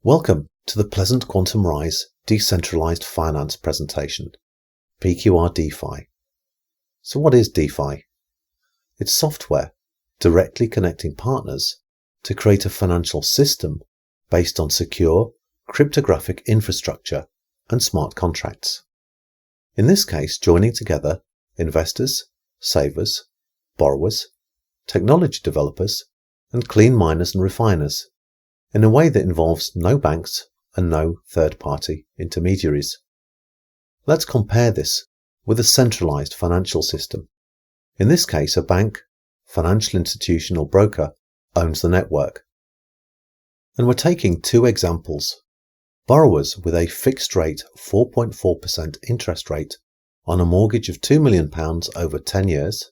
Welcome to the Pleasant Quantum Rise Decentralized Finance presentation, PQR DeFi. So what is DeFi? It's software directly connecting partners to create a financial system based on secure cryptographic infrastructure and smart contracts. In this case, joining together investors, savers, borrowers, technology developers, and clean miners and refiners in a way that involves no banks and no third-party intermediaries. Let's compare this with a centralized financial system. In this case, a bank, financial institution or broker owns the network. And we're taking two examples. Borrowers with a fixed rate 4.4% interest rate on a mortgage of £2 million over 10 years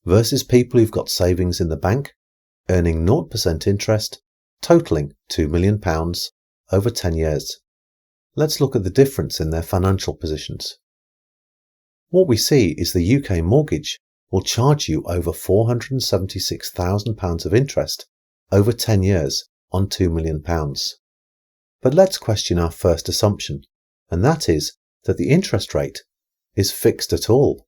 versus people who've got savings in the bank earning 0% interest totaling £2 million over 10 years. Let's look at the difference in their financial positions. What we see is the UK mortgage will charge you over £476,000 of interest over 10 years on £2 million. But let's question our first assumption, and that is that the interest rate is fixed at all.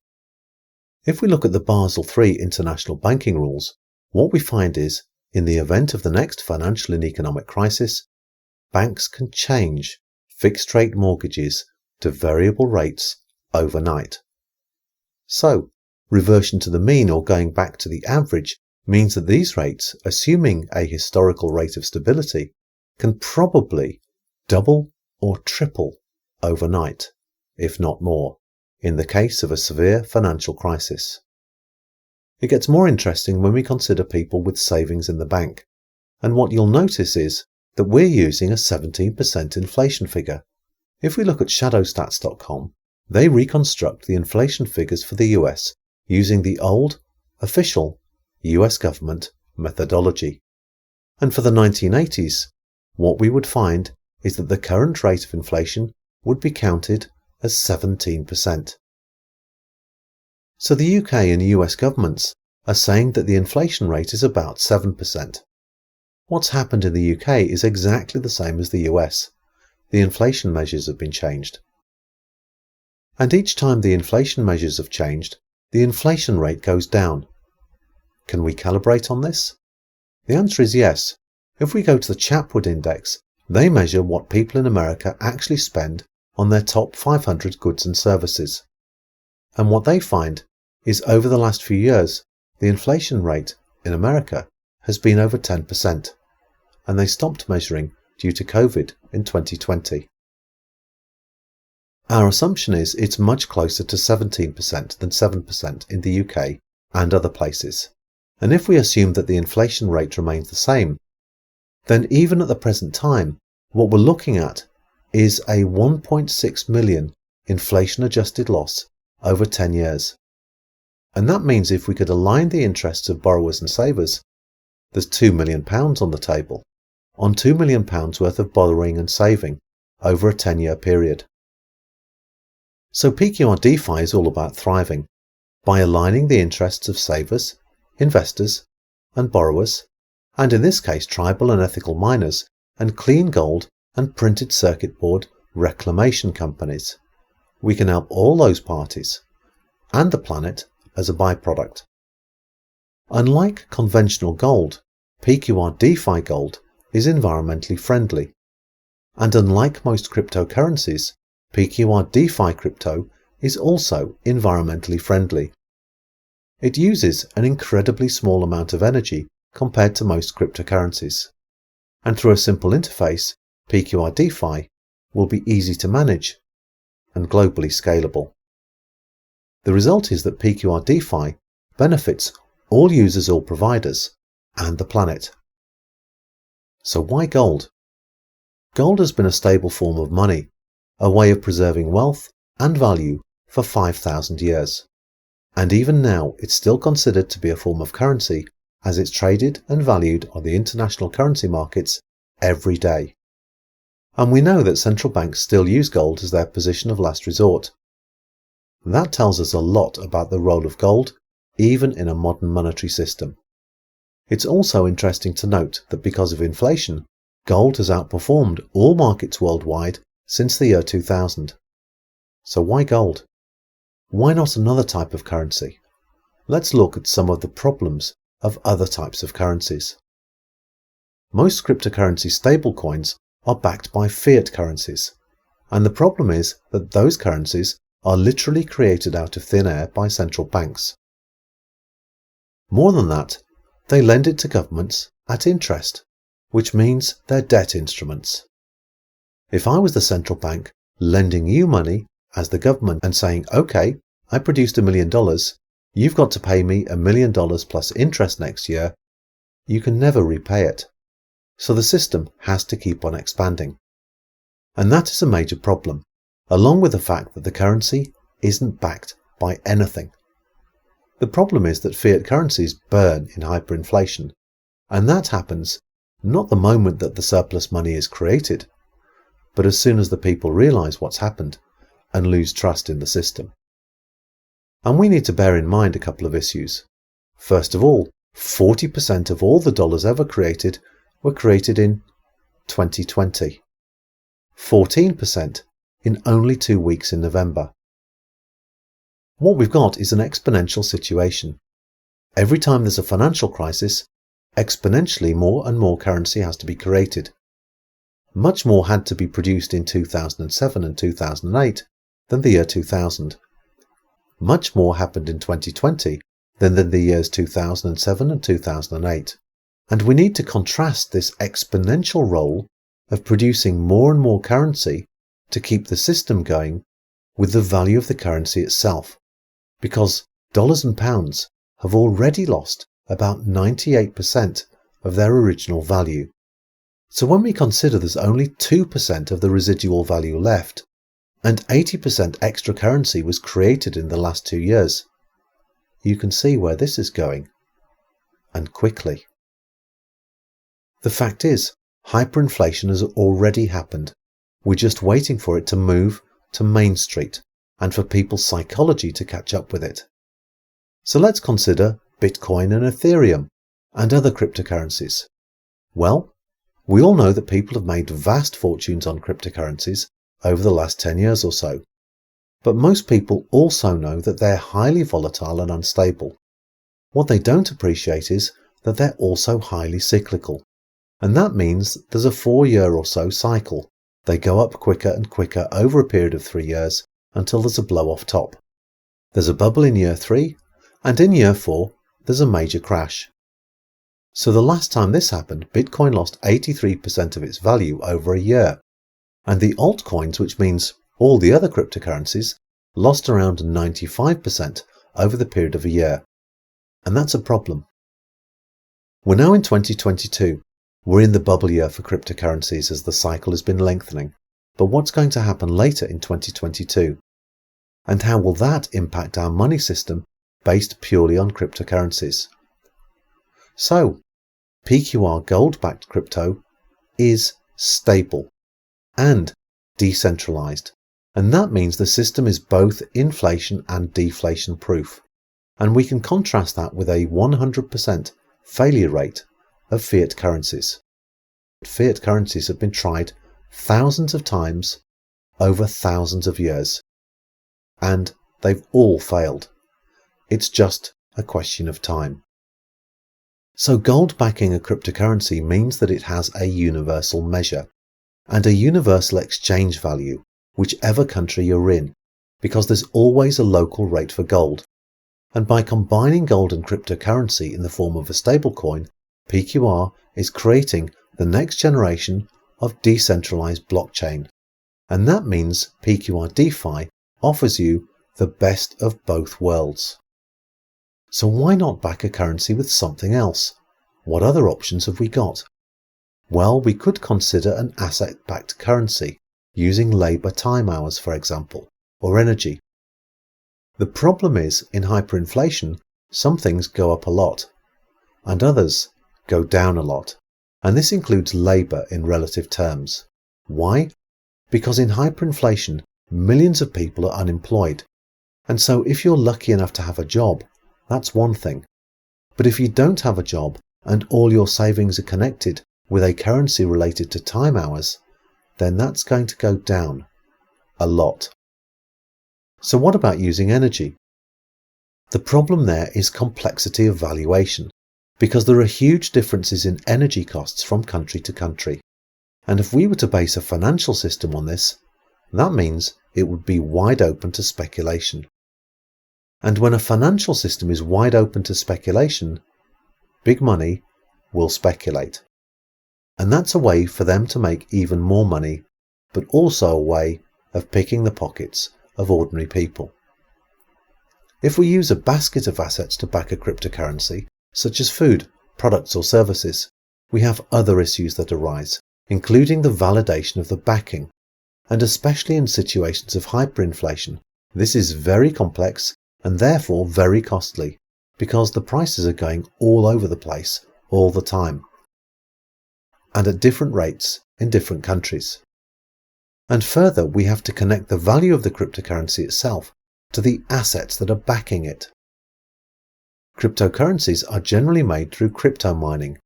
If we look at the Basel III international banking rules, what we find is, in the event of the next financial and economic crisis, banks can change fixed-rate mortgages to variable rates overnight. So, reversion to the mean or going back to the average means that these rates, assuming a historical rate of stability, can probably double or triple overnight, if not more, in the case of a severe financial crisis. It gets more interesting when we consider people with savings in the bank, and what you'll notice is that we're using a 17% inflation figure. If we look at shadowstats.com, they reconstruct the inflation figures for the US using the old, official US government methodology. And for the 1980s, what we would find is that the current rate of inflation would be counted as 17%. So the UK and US governments are saying that the inflation rate is about 7%. What's happened in the UK is exactly the same as the US. The inflation measures have been changed. And each time the inflation measures have changed, the inflation rate goes down. Can we calibrate on this? The answer is yes. If we go to the Chapwood Index, they measure what people in America actually spend on their top 500 goods and services. And what they find is over the last few years, the inflation rate in America has been over 10%, and they stopped measuring due to COVID in 2020. Our assumption is it's much closer to 17% than 7% in the UK and other places. And if we assume that the inflation rate remains the same, then even at the present time, what we're looking at is a 1.6 million inflation-adjusted loss over 10 years. And that means if we could align the interests of borrowers and savers, there's £2 million on the table, on £2 million worth of borrowing and saving over a 10-year period. So PQR DeFi is all about thriving by aligning the interests of savers, investors, and borrowers, and in this case tribal and ethical miners, and clean gold and printed circuit board reclamation companies. We can help all those parties, and the planet as a byproduct. Unlike conventional gold, PQR DeFi gold is environmentally friendly. And unlike most cryptocurrencies, PQR DeFi crypto is also environmentally friendly. It uses an incredibly small amount of energy compared to most cryptocurrencies. And through a simple interface, PQR DeFi will be easy to manage and globally scalable. The result is that PQR DeFi benefits all users or providers and the planet. So why gold? Gold has been a stable form of money, a way of preserving wealth and value for 5,000 years. And even now it's still considered to be a form of currency as it's traded and valued on the international currency markets every day. And we know that central banks still use gold as their position of last resort. That tells us a lot about the role of gold, even in a modern monetary system. It's also interesting to note that because of inflation, gold has outperformed all markets worldwide since the year 2000. So why gold? Why not another type of currency? Let's look at some of the problems of other types of currencies. Most cryptocurrency stablecoins are backed by fiat currencies, and the problem is that those currencies are literally created out of thin air by central banks. More than that, they lend it to governments at interest, which means they're debt instruments. If I was the central bank lending you money as the government and saying, okay, I produced $1 million, you've got to pay me $1 million plus interest next year, you can never repay it. So the system has to keep on expanding. And that is a major problem, along with the fact that the currency isn't backed by anything. The problem is that fiat currencies burn in hyperinflation, and that happens not the moment that the surplus money is created, but as soon as the people realize what's happened and lose trust in the system. And we need to bear in mind a couple of issues. First of all, 40% of all the dollars ever created were created in 2020. 14% in only 2 weeks in November. What we've got is an exponential situation. Every time there's a financial crisis, exponentially more and more currency has to be created. Much more had to be produced in 2007 and 2008 than the year 2000. Much more happened in 2020 than in the years 2007 and 2008. And we need to contrast this exponential role of producing more and more currency to keep the system going with the value of the currency itself, because dollars and pounds have already lost about 98% of their original value. So when we consider there's only 2% of the residual value left, and 80% extra currency was created in the last 2 years, you can see where this is going, and quickly. The fact is, hyperinflation has already happened. We're just waiting for it to move to Main Street and for people's psychology to catch up with it. So let's consider Bitcoin and Ethereum and other cryptocurrencies. Well, we all know that people have made vast fortunes on cryptocurrencies over the last 10 years or so. But most people also know that they're highly volatile and unstable. What they don't appreciate is that they're also highly cyclical. And that means there's a 4-year or so cycle. They go up quicker and quicker over a period of 3 years until there's a blow-off top. There's a bubble in year 3, and in year 4, there's a major crash. So the last time this happened, Bitcoin lost 83% of its value over a year. And the altcoins, which means all the other cryptocurrencies, lost around 95% over the period of a year. And that's a problem. We're now in 2022. We're in the bubble year for cryptocurrencies as the cycle has been lengthening. But what's going to happen later in 2022? And how will that impact our money system based purely on cryptocurrencies? So, PQR gold-backed crypto is stable and decentralized. And that means the system is both inflation and deflation proof. And we can contrast that with a 100% failure rate of fiat currencies. Fiat currencies have been tried thousands of times over thousands of years, and they've all failed. It's just a question of time. So gold backing a cryptocurrency means that it has a universal measure and a universal exchange value, whichever country you're in, because there's always a local rate for gold. And by combining gold and cryptocurrency in the form of a stablecoin, PQR is creating the next generation of decentralized blockchain. And that means PQR DeFi offers you the best of both worlds. So why not back a currency with something else? What other options have we got? Well, we could consider an asset-backed currency, using labour time hours, for example, or energy. The problem is, in hyperinflation, some things go up a lot, and others go down a lot, and this includes labour in relative terms. Why? Because in hyperinflation, millions of people are unemployed, and so if you're lucky enough to have a job, that's one thing. But if you don't have a job and all your savings are connected with a currency related to time hours, then that's going to go down a lot. So what about using energy? The problem there is complexity of valuation, because there are huge differences in energy costs from country to country. And if we were to base a financial system on this, that means it would be wide open to speculation. And when a financial system is wide open to speculation, big money will speculate. And that's a way for them to make even more money, but also a way of picking the pockets of ordinary people. If we use a basket of assets to back a cryptocurrency, such as food, products or services, we have other issues that arise, including the validation of the backing. And especially in situations of hyperinflation, this is very complex and therefore very costly, because the prices are going all over the place all the time, and at different rates in different countries. And further, we have to connect the value of the cryptocurrency itself to the assets that are backing it. Cryptocurrencies are generally made through crypto mining,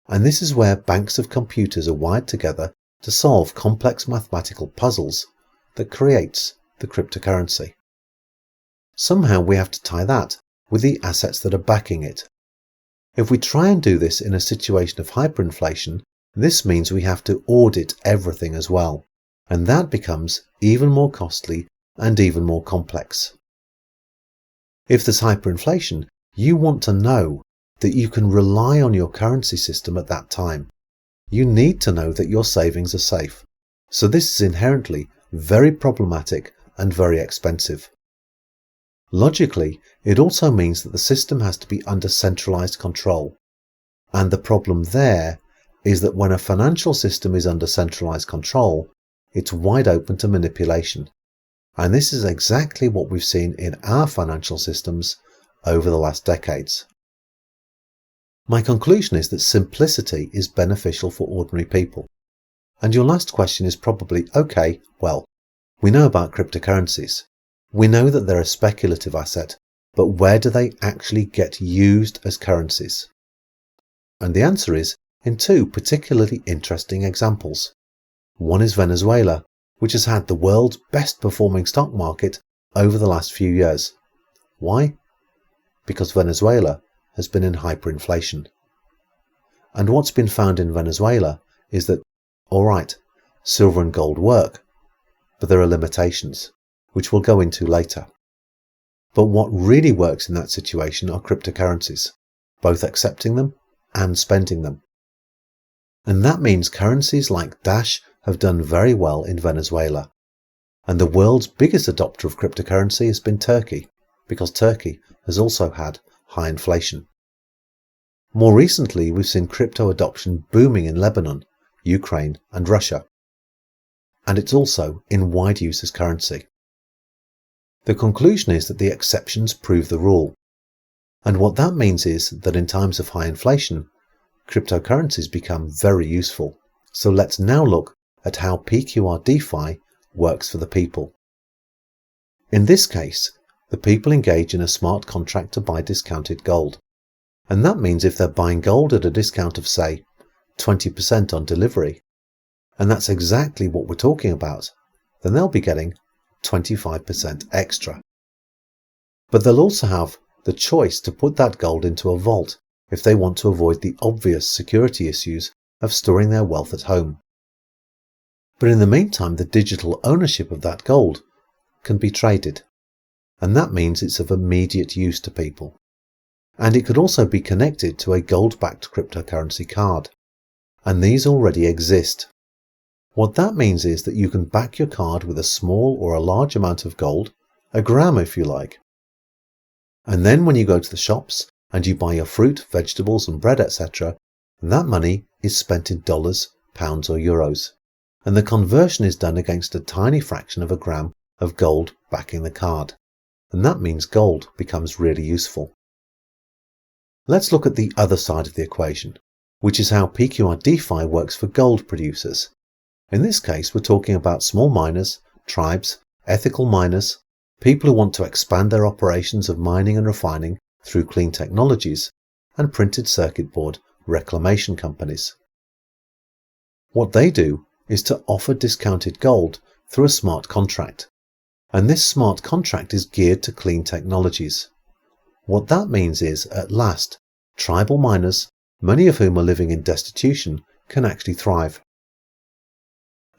and this is where banks of computers are wired together to solve complex mathematical puzzles that creates the cryptocurrency. Somehow we have to tie that with the assets that are backing it. If we try and do this in a situation of hyperinflation, this means we have to audit everything as well, and that becomes even more costly and even more complex. If there's hyperinflation, you want to know that you can rely on your currency system at that time. You need to know that your savings are safe. So this is inherently very problematic and very expensive. Logically, it also means that the system has to be under centralized control. And the problem there is that when a financial system is under centralized control, it's wide open to manipulation. And this is exactly what we've seen in our financial systems over the last decades. My conclusion is that simplicity is beneficial for ordinary people. And your last question is probably, okay, well, we know about cryptocurrencies. We know that they're a speculative asset, but where do they actually get used as currencies? And the answer is in two particularly interesting examples. One is Venezuela, which has had the world's best performing stock market over the last few years. Why? Because Venezuela has been in hyperinflation. And what's been found in Venezuela is that, all right, silver and gold work, but there are limitations, which we'll go into later. But what really works in that situation are cryptocurrencies, both accepting them and spending them. And that means currencies like Dash have done very well in Venezuela. And the world's biggest adopter of cryptocurrency has been Turkey, because Turkey has also had high inflation. More recently, we've seen crypto adoption booming in Lebanon, Ukraine and Russia. And it's also in wide use as currency. The conclusion is that the exceptions prove the rule. And what that means is that in times of high inflation, cryptocurrencies become very useful. So let's now look at how PQR DeFi works for the people. In this case, the people engage in a smart contract to buy discounted gold. And that means if they're buying gold at a discount of, say, 20% on delivery, and that's exactly what we're talking about, then they'll be getting 25% extra. But they'll also have the choice to put that gold into a vault if they want to avoid the obvious security issues of storing their wealth at home. But in the meantime, the digital ownership of that gold can be traded, and that means it's of immediate use to people. And it could also be connected to a gold-backed cryptocurrency card, and these already exist. What that means is that you can back your card with a small or a large amount of gold, a gram if you like. And then when you go to the shops and you buy your fruit, vegetables and bread, etc., that money is spent in dollars, pounds or euros. And the conversion is done against a tiny fraction of a gram of gold backing the card. And that means gold becomes really useful. Let's look at the other side of the equation, which is how PQR DeFi works for gold producers. In this case, we're talking about small miners, tribes, ethical miners, people who want to expand their operations of mining and refining through clean technologies, and printed circuit board reclamation companies. What they do is to offer discounted gold through a smart contract. And this smart contract is geared to clean technologies. What that means is, at last, tribal miners, many of whom are living in destitution, can actually thrive.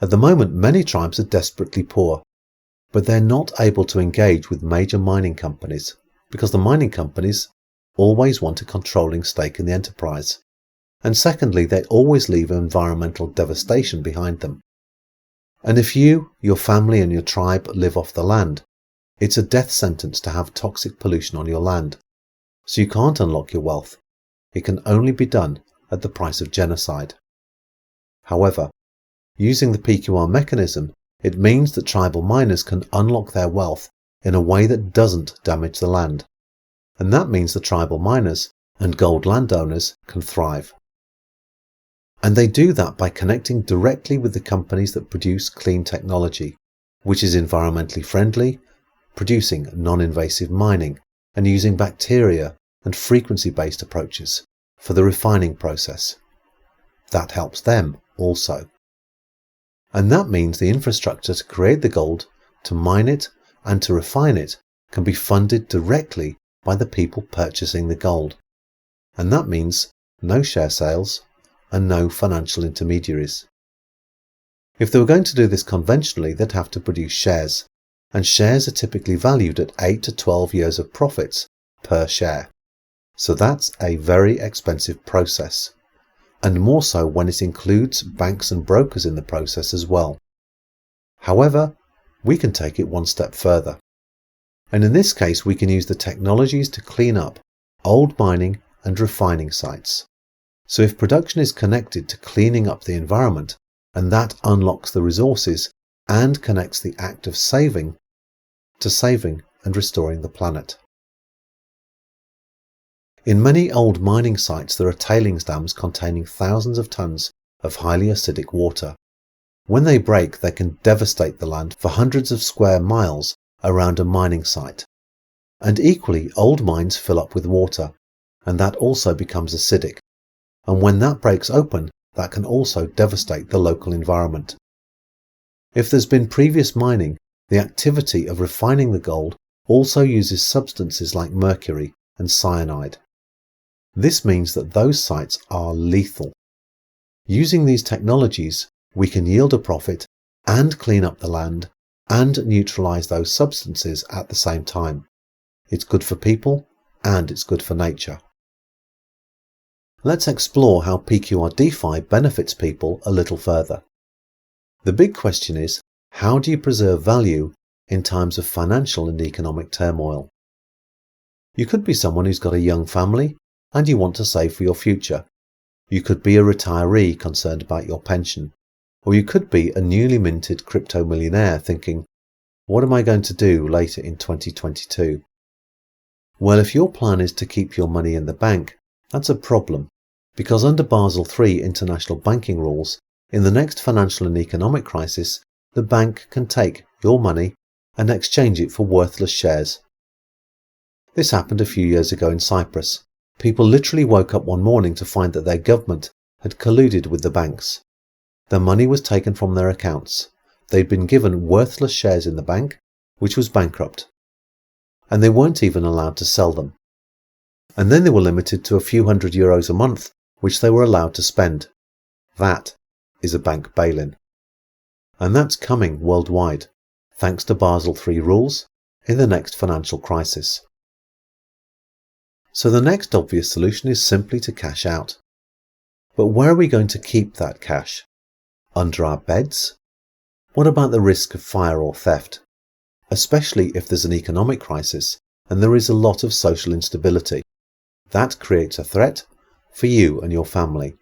At the moment, many tribes are desperately poor, but they're not able to engage with major mining companies because the mining companies always want a controlling stake in the enterprise. And secondly, they always leave environmental devastation behind them. And if you, your family and your tribe live off the land, it's a death sentence to have toxic pollution on your land. So you can't unlock your wealth. It can only be done at the price of genocide. However, using the PQR mechanism, it means that tribal miners can unlock their wealth in a way that doesn't damage the land. And that means the tribal miners and gold landowners can thrive. And they do that by connecting directly with the companies that produce clean technology, which is environmentally friendly, producing non-invasive mining, and using bacteria and frequency-based approaches for the refining process. That helps them also. And that means the infrastructure to create the gold, to mine it, and to refine it can be funded directly by the people purchasing the gold. And that means no share sales and no financial intermediaries. If they were going to do this conventionally, they'd have to produce shares, and shares are typically valued at 8 to 12 years of profits per share. So that's a very expensive process, and more so when it includes banks and brokers in the process as well. However, we can take it one step further. And in this case, we can use the technologies to clean up old mining and refining sites. So if production is connected to cleaning up the environment, and that unlocks the resources and connects the act of saving to saving and restoring the planet. In many old mining sites, there are tailings dams containing thousands of tons of highly acidic water. When they break, they can devastate the land for hundreds of square miles around a mining site. And equally, old mines fill up with water, and that also becomes acidic. And when that breaks open, that can also devastate the local environment. If there's been previous mining, the activity of refining the gold also uses substances like mercury and cyanide. This means that those sites are lethal. Using these technologies, we can yield a profit and clean up the land and neutralize those substances at the same time. It's good for people and it's good for nature. Let's explore how PQR DeFi benefits people a little further. The big question is, how do you preserve value in times of financial and economic turmoil? You could be someone who's got a young family and you want to save for your future. You could be a retiree concerned about your pension. Or you could be a newly minted crypto millionaire thinking, what am I going to do later in 2022? Well, if your plan is to keep your money in the bank, that's a problem, because under Basel III international banking rules, in the next financial and economic crisis, the bank can take your money and exchange it for worthless shares. This happened a few years ago in Cyprus. People literally woke up one morning to find that their government had colluded with the banks. Their money was taken from their accounts. They'd been given worthless shares in the bank, which was bankrupt. And they weren't even allowed to sell them. And then they were limited to a few €100 a month, which they were allowed to spend. That is a bank bail-in. And that's coming worldwide, thanks to Basel III rules, in the next financial crisis. So the next obvious solution is simply to cash out. But where are we going to keep that cash? Under our beds? What about the risk of fire or theft? Especially if there's an economic crisis and there is a lot of social instability. That creates a threat for you and your family.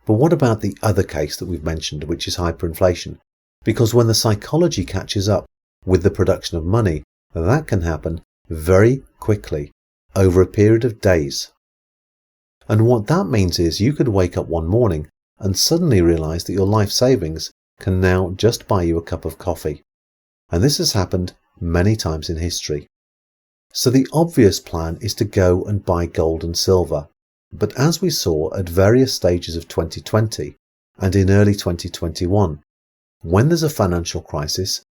But what about the other case that we've mentioned, which is hyperinflation? Because when the psychology catches up with the production of money, that can happen very quickly, over a period of days. And what that means is you could wake up one morning and suddenly realize that your life savings can now just buy you a cup of coffee. And this has happened many times in history. So the obvious plan is to go and buy gold and silver. But as we saw at various stages of 2020, And in early 2021, when there's a financial crisis,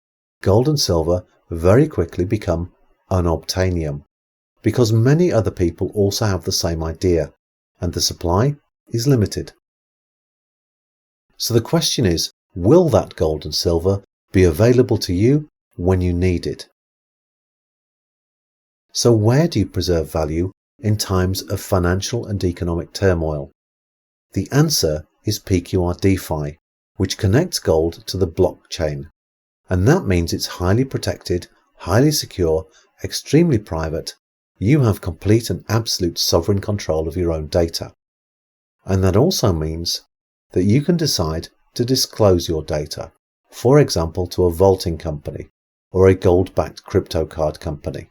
gold and silver very quickly become unobtainium, because many other people also have the same idea, and the supply is limited. So the question is, will that gold and silver be available to you when you need it? So where do you preserve value in times of financial and economic turmoil? The answer is PQR DeFi, which connects gold to the blockchain. And that means it's highly protected, highly secure, extremely private. You have complete and absolute sovereign control of your own data. And that also means that you can decide to disclose your data, for example to a vaulting company or a gold-backed crypto card company.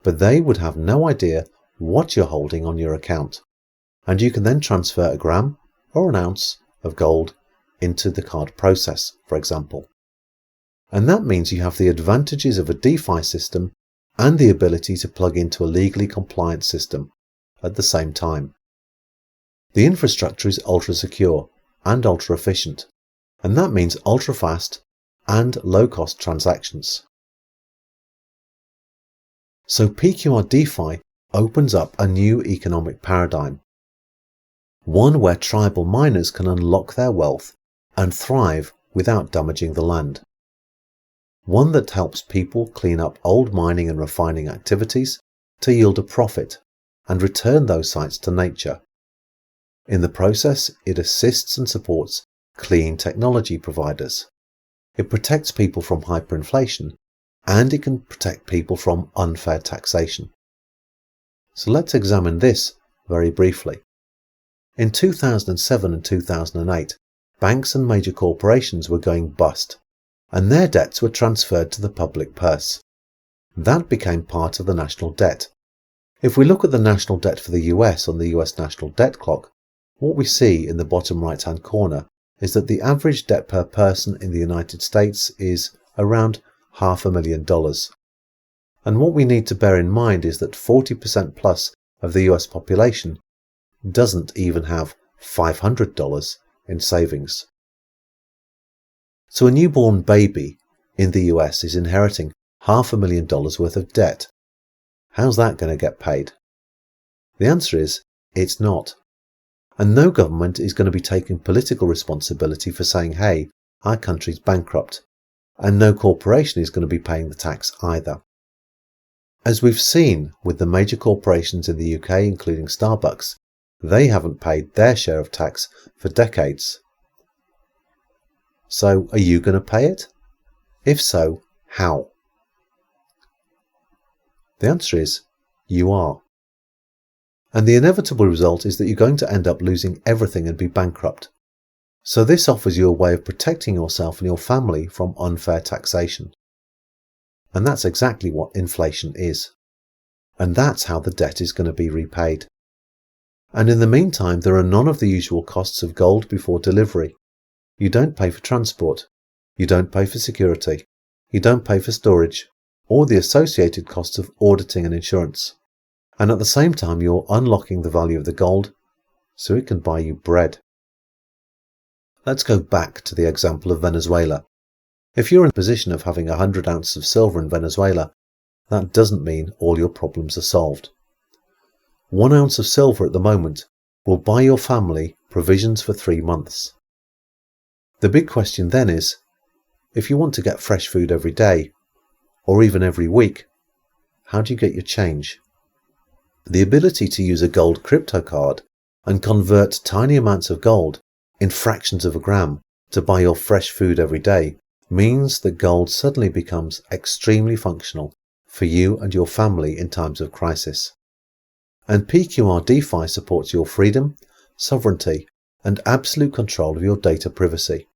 But they would have no idea what you're holding on your account, and you can then transfer a gram or an ounce of gold into the card process, for example. And that means you have the advantages of a DeFi system and the ability to plug into a legally compliant system at the same time. The infrastructure is ultra secure and ultra efficient, and that means ultra fast and low cost transactions. So PQR DeFi opens up a new economic paradigm, one where tribal miners can unlock their wealth and thrive without damaging the land. One that helps people clean up old mining and refining activities to yield a profit and return those sites to nature. In the process, it assists and supports clean technology providers. It protects people from hyperinflation, and it can protect people from unfair taxation. So let's examine this very briefly. In 2007 and 2008, banks and major corporations were going bust, and their debts were transferred to the public purse. That became part of the national debt. If we look at the national debt for the US on the US national debt clock, what we see in the bottom right-hand corner is that the average debt per person in the United States is around $500,000. And what we need to bear in mind is that 40% plus of the US population doesn't even have $500 in savings. So a newborn baby in the US is inheriting $500,000 worth of debt. How's that going to get paid? The answer is, it's not. And no government is going to be taking political responsibility for saying, hey, our country's bankrupt. And no corporation is going to be paying the tax either. As we've seen with the major corporations in the UK, including Starbucks, they haven't paid their share of tax for decades. So are you going to pay it? If so, how? The answer is, you are. And the inevitable result is that you're going to end up losing everything and be bankrupt. So this offers you a way of protecting yourself and your family from unfair taxation. And that's exactly what inflation is. And that's how the debt is going to be repaid. And in the meantime, there are none of the usual costs of gold before delivery. You don't pay for transport. You don't pay for security. You don't pay for storage, or the associated costs of auditing and insurance. And at the same time, you're unlocking the value of the gold so it can buy you bread. Let's go back to the example of Venezuela. If you're in a position of having 100 ounces of silver in Venezuela, that doesn't mean all your problems are solved. 1 ounce of silver at the moment will buy your family provisions for 3 months. The big question then is, if you want to get fresh food every day, or even every week, how do you get your change? The ability to use a gold crypto card and convert tiny amounts of gold in fractions of a gram to buy your fresh food every day means that gold suddenly becomes extremely functional for you and your family in times of crisis. And PQR DeFi supports your freedom, sovereignty, and absolute control of your data privacy.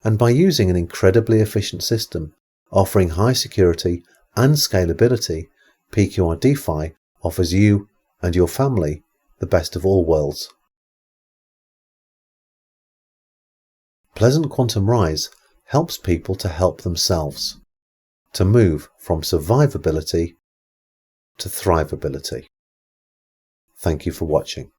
And by using an incredibly efficient system offering high security and scalability, PQR DeFi offers you and your family the best of all worlds. Pleasant Quantum Rise helps people to help themselves, to move from survivability to thrivability. Thank you for watching.